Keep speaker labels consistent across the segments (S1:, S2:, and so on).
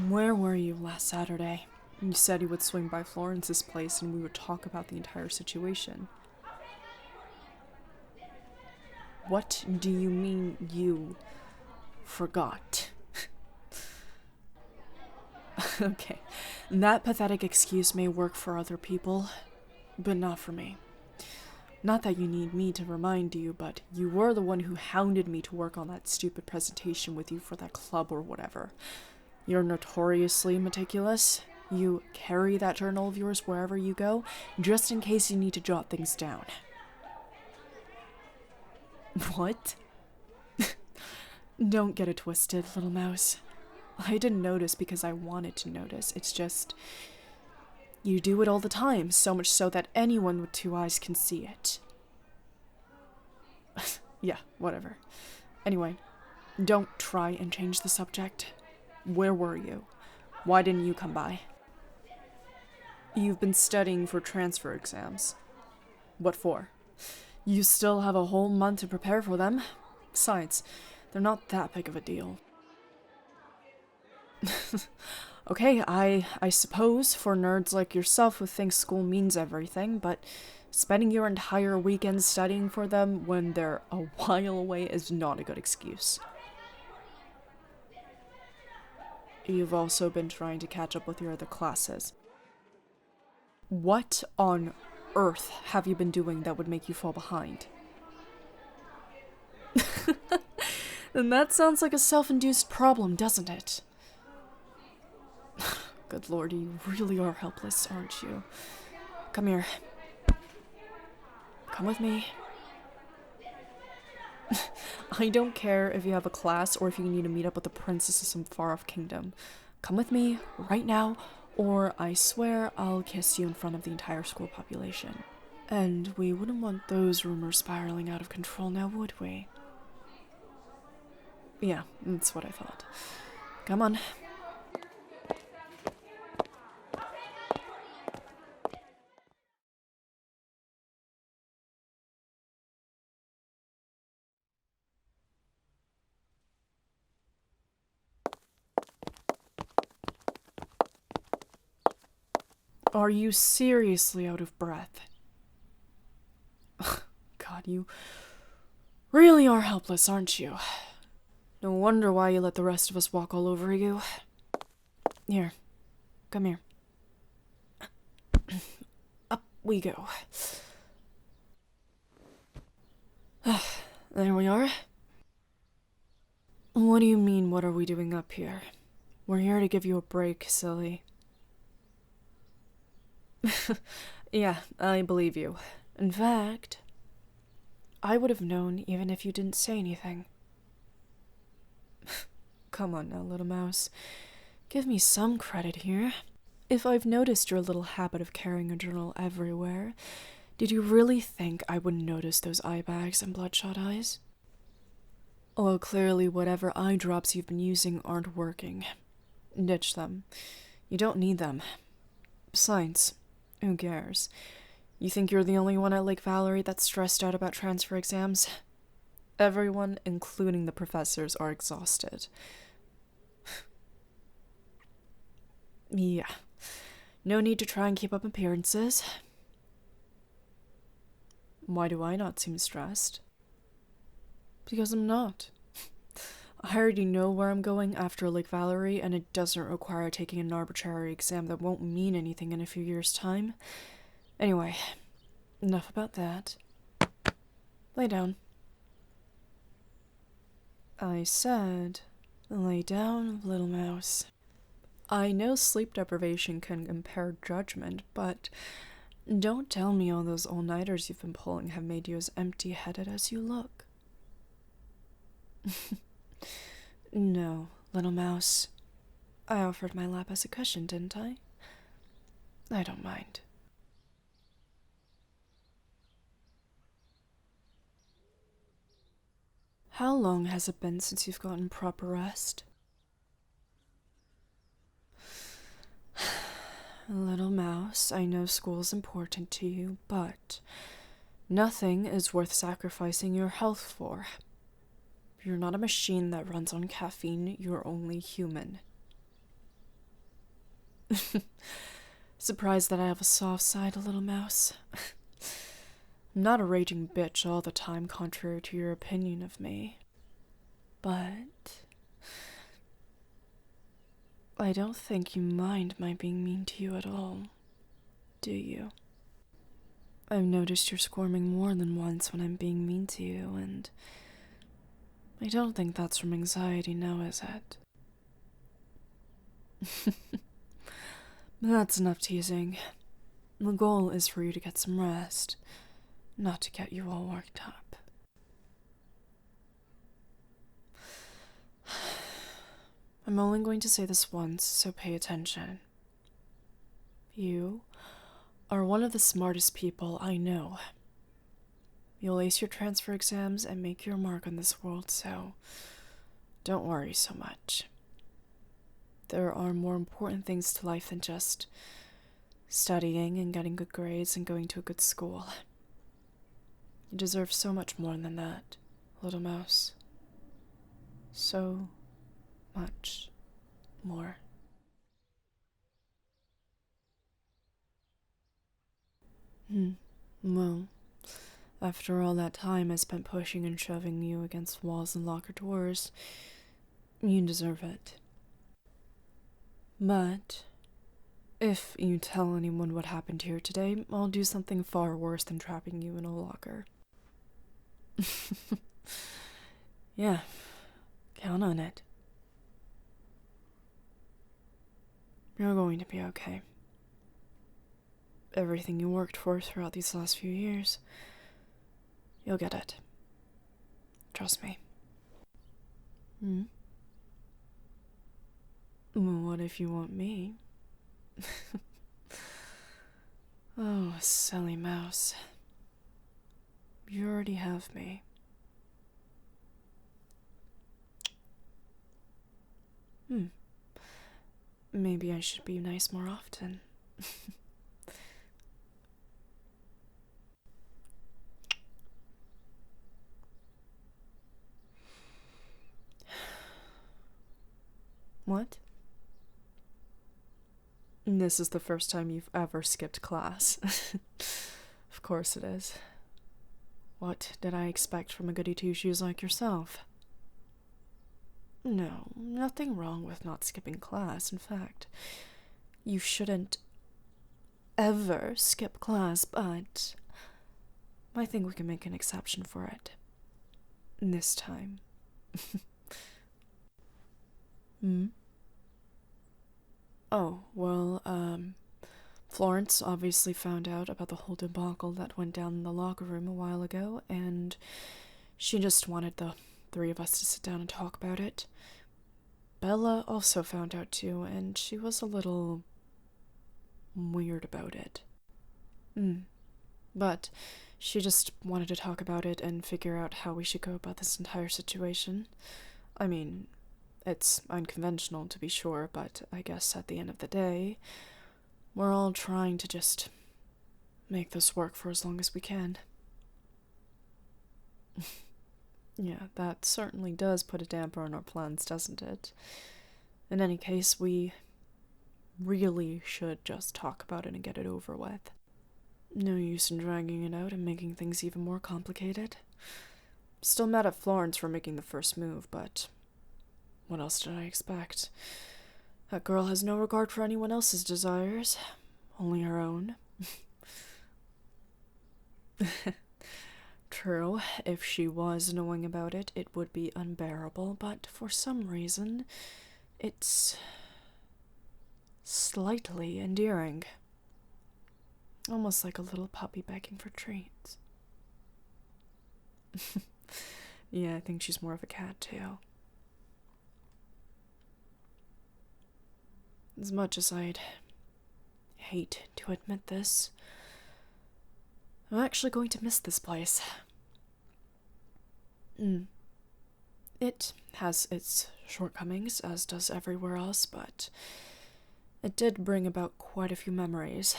S1: Where were you last Saturday? You said you would swing by Florence's place and we would talk about the entire situation. What do you mean you forgot? Okay, that pathetic excuse may work for other people, but not for me. Not that you need me to remind you, but you were the one who hounded me to work on that stupid presentation with you for that club or whatever. You're notoriously meticulous. You carry that journal of yours wherever you go, just in case you need to jot things down. What? Don't get it twisted, little mouse. I didn't notice because I wanted to notice. It's just, you do it all the time, so much so that anyone with two eyes can see it. Yeah, whatever. Anyway, don't try and change the subject. Where were you? Why didn't you come by? You've been studying for transfer exams. What for? You still have a whole month to prepare for them. Besides, they're not that big of a deal. Okay, I suppose for nerds like yourself who think school means everything, but spending your entire weekend studying for them when they're a while away is not a good excuse. You've also been trying to catch up with your other classes. What on earth have you been doing that would make you fall behind? And that sounds like a self-induced problem, doesn't it? Good lord, you really are helpless, aren't you? Come here. Come with me. I don't care if you have a class or if you need to meet up with the princess of some far-off kingdom. Come with me, right now, or I swear I'll kiss you in front of the entire school population. And we wouldn't want those rumors spiraling out of control now, would we? Yeah, that's what I thought. Come on. Are you seriously out of breath? God, you really are helpless, aren't you? No wonder why you let the rest of us walk all over you. Here, come here. Up we go. There we are. What do you mean, what are we doing up here? We're here to give you a break, silly. Yeah, I believe you. In fact, I would have known even if you didn't say anything. Come on now, little mouse. Give me some credit here. If I've noticed your little habit of carrying a journal everywhere, did you really think I wouldn't notice those eye bags and bloodshot eyes? Well, clearly whatever eye drops you've been using aren't working. Ditch them. You don't need them. Besides, who cares? You think you're the only one at Lake Valerie that's stressed out about transfer exams? Everyone, including the professors, are exhausted. Yeah. No need to try and keep up appearances. Why do I not seem stressed? Because I'm not. I already know where I'm going after Lake Valerie, and it doesn't require taking an arbitrary exam that won't mean anything in a few years' time. Anyway, enough about that. Lay down. I said, lay down, little mouse. I know sleep deprivation can impair judgment, but don't tell me all those all-nighters you've been pulling have made you as empty-headed as you look. No, little mouse. I offered my lap as a cushion, didn't I? I don't mind. How long has it been since you've gotten proper rest? Little mouse, I know school's important to you, but nothing is worth sacrificing your health for. You're not a machine that runs on caffeine, you're only human. Surprised that I have a soft side, a little mouse. I'm not a raging bitch all the time, contrary to your opinion of me. But I don't think you mind my being mean to you at all, do you? I've noticed you're squirming more than once when I'm being mean to you, and I don't think that's from anxiety now, is it? That's enough teasing. The goal is for you to get some rest, not to get you all worked up. I'm only going to say this once, so pay attention. You are one of the smartest people I know. You'll ace your transfer exams and make your mark on this world, so don't worry so much. There are more important things to life than just studying and getting good grades and going to a good school. You deserve so much more than that, little mouse. So much more. Well, after all that time I spent pushing and shoving you against walls and locker doors, you deserve it. But if you tell anyone what happened here today, I'll do something far worse than trapping you in a locker. Yeah, count on it. You're going to be okay. Everything you worked for throughout these last few years, you'll get it. Trust me. Well, what if you want me? Oh, silly mouse. You already have me. Maybe I should be nice more often. What? This is the first time you've ever skipped class. Of course it is. What did I expect from a goody two-shoes like yourself? No, nothing wrong with not skipping class. In fact, you shouldn't ever skip class, but I think we can make an exception for it. This time. Oh, well, Florence obviously found out about the whole debacle that went down in the locker room a while ago, and she just wanted the three of us to sit down and talk about it. Bella also found out too, and she was a little weird about it. But she just wanted to talk about it and figure out how we should go about this entire situation. I mean, it's unconventional to be sure, but I guess at the end of the day, we're all trying to just make this work for as long as we can. Yeah, that certainly does put a damper on our plans, doesn't it? In any case, we really should just talk about it and get it over with. No use in dragging it out and making things even more complicated. Still mad at Florence for making the first move, but what else did I expect? That girl has no regard for anyone else's desires, only her own. True, if she was knowing about it, it would be unbearable, but for some reason, it's slightly endearing. Almost like a little puppy begging for treats. Yeah, I think she's more of a cat, too. As much as I'd hate to admit this, I'm actually going to miss this place. It has its shortcomings, as does everywhere else, but it did bring about quite a few memories.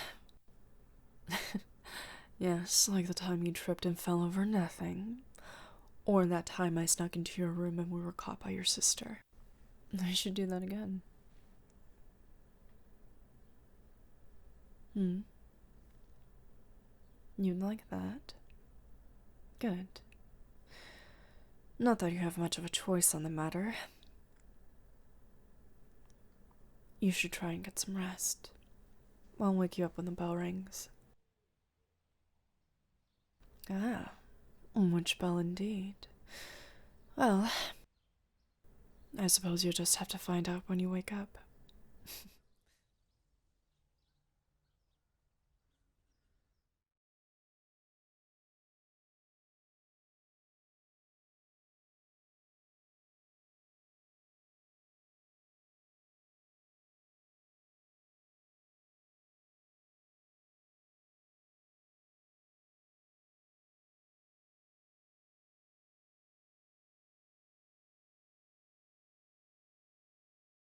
S1: Yes, like the time you tripped and fell over nothing, or that time I snuck into your room and we were caught by your sister. I should do that again. Hmm? You'd like that? Good. Not that you have much of a choice on the matter. You should try and get some rest. I'll wake you up when the bell rings. Ah, which bell indeed? Well, I suppose you'll just have to find out when you wake up.